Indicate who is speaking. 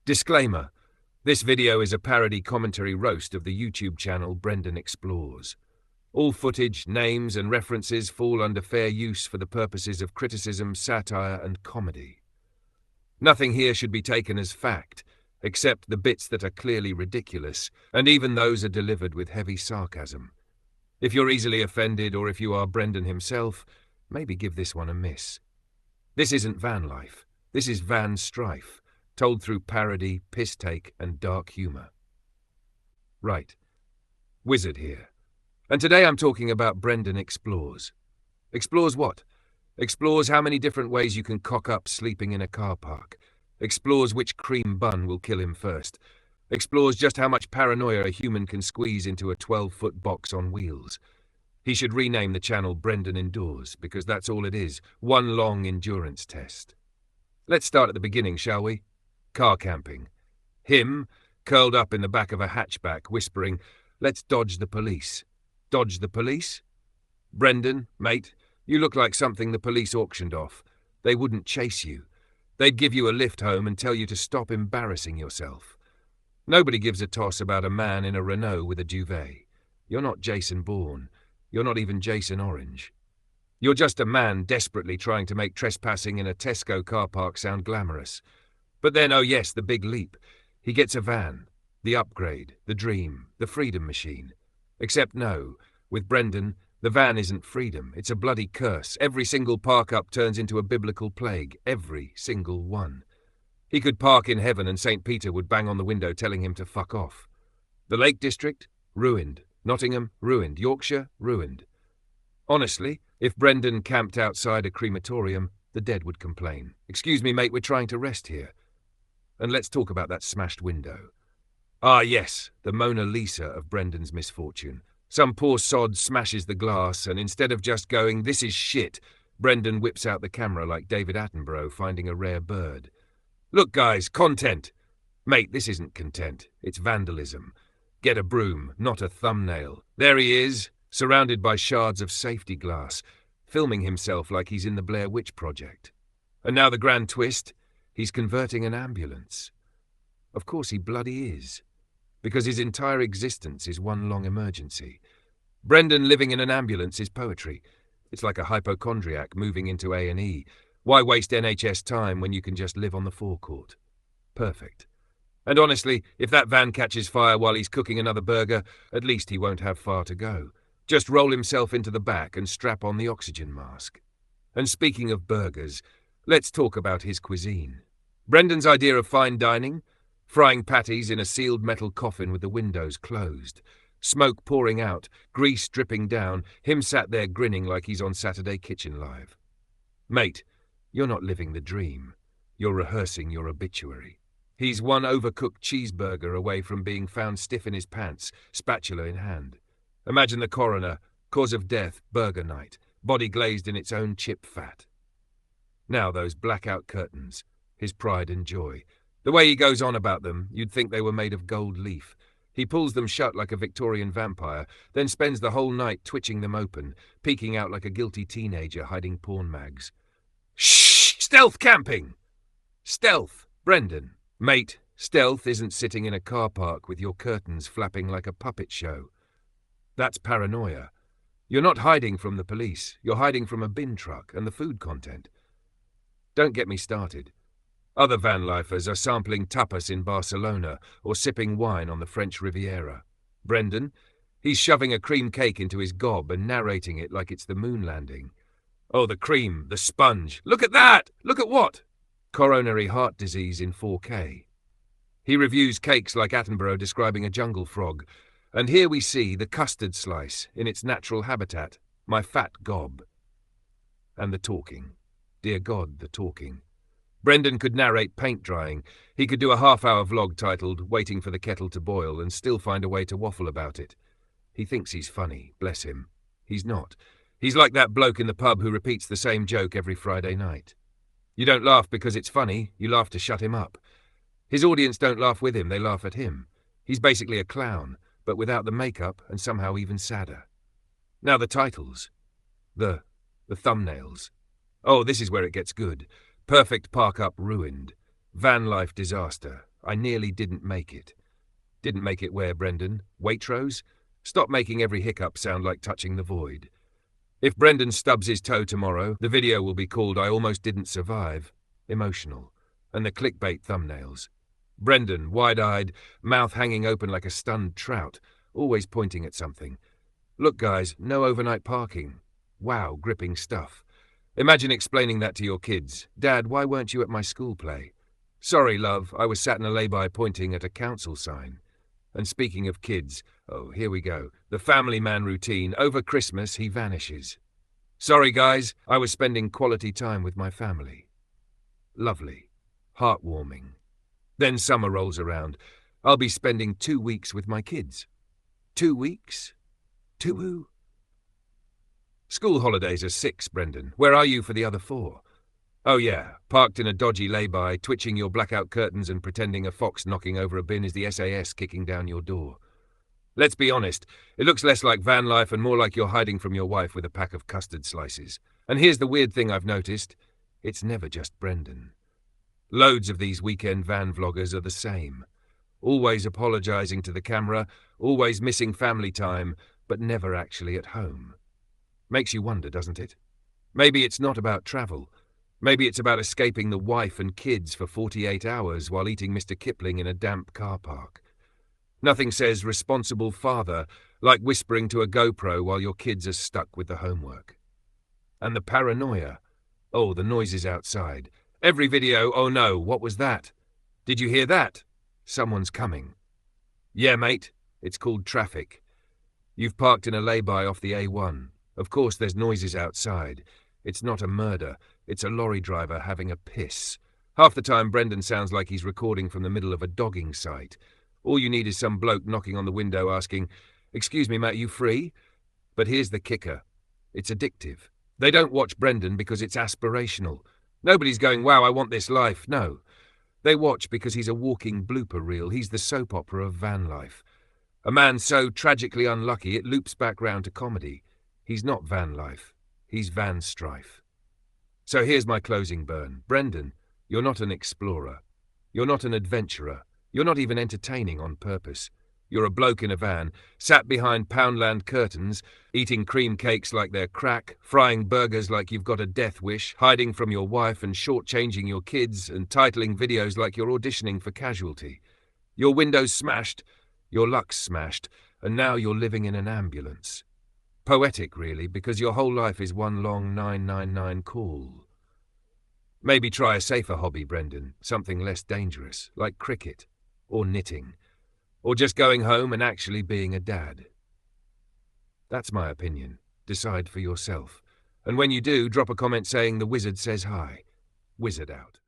Speaker 1: Disclaimer: this video is a parody commentary roast of the YouTube channel Brendan Explores. All footage, names, and references fall under fair use for the purposes of criticism, satire, and comedy. Nothing here should be taken as fact, except the bits that are clearly ridiculous, and even those are delivered with heavy sarcasm. If you're easily offended, or if you are Brendan himself, maybe give this one a miss. This isn't Vanlife. This is Van Strife, told through parody, piss-take, and dark humour. Right. Wizzard here. And today I'm talking about Brendan Explores. Explores what? Explores how many different ways you can cock up sleeping in a car park. Explores which cream bun will kill him first. Explores just how much paranoia a human can squeeze into a 12-foot box on wheels. He should rename the channel Brendan Endures, because that's all it is, one long endurance test. Let's start at the beginning, shall we? Car camping. Him, curled up in the back of a hatchback, whispering, "Let's dodge the police." Dodge the police? Brendan, mate, you look like something the police auctioned off. They wouldn't chase you. They'd give you a lift home and tell you to stop embarrassing yourself. Nobody gives a toss about a man in a Renault with a duvet. You're not Jason Bourne. You're not even Jason Orange. You're just a man desperately trying to make trespassing in a Tesco car park sound glamorous. But then, oh yes, the big leap. He gets a van. The upgrade, the dream, the freedom machine. Except no, with Brendan, the van isn't freedom. It's a bloody curse. Every single park-up turns into a biblical plague. Every single one. He could park in heaven and St. Peter would bang on the window telling him to fuck off. The Lake District? Ruined. Nottingham? Ruined. Yorkshire? Ruined. Honestly, if Brendan camped outside a crematorium, the dead would complain. "Excuse me, mate, we're trying to rest here." And let's talk about that smashed window. Ah, yes, the Mona Lisa of Brendan's misfortune. Some poor sod smashes the glass, and instead of just going, "This is shit," Brendan whips out the camera like David Attenborough finding a rare bird. "Look, guys, content." Mate, this isn't content. It's vandalism. Get a broom, not a thumbnail. There he is, surrounded by shards of safety glass, filming himself like he's in the Blair Witch Project. And now the grand twist, he's converting an ambulance. Of course he bloody is. Because his entire existence is one long emergency. Brendan living in an ambulance is poetry. It's like a hypochondriac moving into A&E. Why waste NHS time when you can just live on the forecourt? Perfect. And honestly, if that van catches fire while he's cooking another burger, at least he won't have far to go. Just roll himself into the back and strap on the oxygen mask. And speaking of burgers, let's talk about his cuisine. Brendan's idea of fine dining? Frying patties in a sealed metal coffin with the windows closed. Smoke pouring out, grease dripping down, him sat there grinning like he's on Saturday Kitchen Live. Mate, you're not living the dream. You're rehearsing your obituary. He's one overcooked cheeseburger away from being found stiff in his pants, spatula in hand. Imagine the coroner, cause of death, burger night, body glazed in its own chip fat. Now those blackout curtains, his pride and joy. The way he goes on about them, you'd think they were made of gold leaf. He pulls them shut like a Victorian vampire, then spends the whole night twitching them open, peeking out like a guilty teenager hiding porn mags. Shh! Stealth camping! Stealth, Brendan. Mate, stealth isn't sitting in a car park with your curtains flapping like a puppet show. That's paranoia. You're not hiding from the police. You're hiding from a bin truck and the food content. Don't get me started. Other vanlifers are sampling tapas in Barcelona or sipping wine on the French Riviera. Brendan, he's shoving a cream cake into his gob and narrating it like it's the moon landing. Oh, the cream, the sponge. Look at that! Look at what? Coronary heart disease in 4K. He reviews cakes like Attenborough describing a jungle frog. And here we see the custard slice in its natural habitat, my fat gob. And the talking. Dear God, the talking. Brendan could narrate paint drying. He could do a half-hour vlog titled "Waiting for the Kettle to Boil" and still find a way to waffle about it. He thinks he's funny, bless him. He's not. He's like that bloke in the pub who repeats the same joke every Friday night. You don't laugh because it's funny, you laugh to shut him up. His audience don't laugh with him, they laugh at him. He's basically a clown, but without the makeup and somehow even sadder. Now the titles. The thumbnails. Oh, this is where it gets good. Perfect park-up ruined. Van life disaster. I nearly didn't make it. Didn't make it where, Brendan? Waitrose? Stop making every hiccup sound like touching the void. If Brendan stubs his toe tomorrow, the video will be called I Almost Didn't Survive. Emotional. And the clickbait thumbnails. Brendan, wide-eyed, mouth hanging open like a stunned trout, always pointing at something. Look, guys, no overnight parking. Wow, gripping stuff. Imagine explaining that to your kids. Dad, why weren't you at my school play? Sorry, love, I was sat in a lay-by pointing at a council sign. And speaking of kids, oh, here we go. The family man routine. Over Christmas, he vanishes. Sorry, guys, I was spending quality time with my family. Lovely. Heartwarming. Then summer rolls around. I'll be spending 2 weeks with my kids. 2 weeks? Two-woo? School holidays are 6, Brendan. Where are you for the other 4? Oh yeah, parked in a dodgy lay-by, twitching your blackout curtains and pretending a fox knocking over a bin is the SAS kicking down your door. Let's be honest, it looks less like van life and more like you're hiding from your wife with a pack of custard slices. And here's the weird thing I've noticed. It's never just Brendan. Loads of these weekend van vloggers are the same. Always apologising to the camera, always missing family time, but never actually at home. Makes you wonder, doesn't it? Maybe it's not about travel. Maybe it's about escaping the wife and kids for 48 hours while eating Mr. Kipling in a damp car park. Nothing says responsible father like whispering to a GoPro while your kids are stuck with the homework. And the paranoia. Oh, the noises outside. Every video, oh no, what was that? Did you hear that? Someone's coming. Yeah, mate, it's called traffic. You've parked in a lay-by off the A1. Of course there's noises outside. It's not a murder. It's a lorry driver having a piss. Half the time Brendan sounds like he's recording from the middle of a dogging site. All you need is some bloke knocking on the window asking, "Excuse me, mate, you free?" But here's the kicker. It's addictive. They don't watch Brendan because it's aspirational. Nobody's going, wow, I want this life. No. They watch because he's a walking blooper reel. He's the soap opera of van life. A man so tragically unlucky it loops back round to comedy. He's not van life. He's Van Strife. So here's my closing burn. Brendan, you're not an explorer. You're not an adventurer. You're not even entertaining on purpose. You're a bloke in a van, sat behind Poundland curtains, eating cream cakes like they're crack, frying burgers like you've got a death wish, hiding from your wife and shortchanging your kids, and titling videos like you're auditioning for Casualty. Your windows smashed, your luck's smashed, and now you're living in an ambulance. Poetic, really, because your whole life is one long 999 call. Maybe try a safer hobby, Brendan, something less dangerous, like cricket, or knitting, or just going home and actually being a dad. That's my opinion. Decide for yourself. And when you do, drop a comment saying the wizard says hi. Wizard out.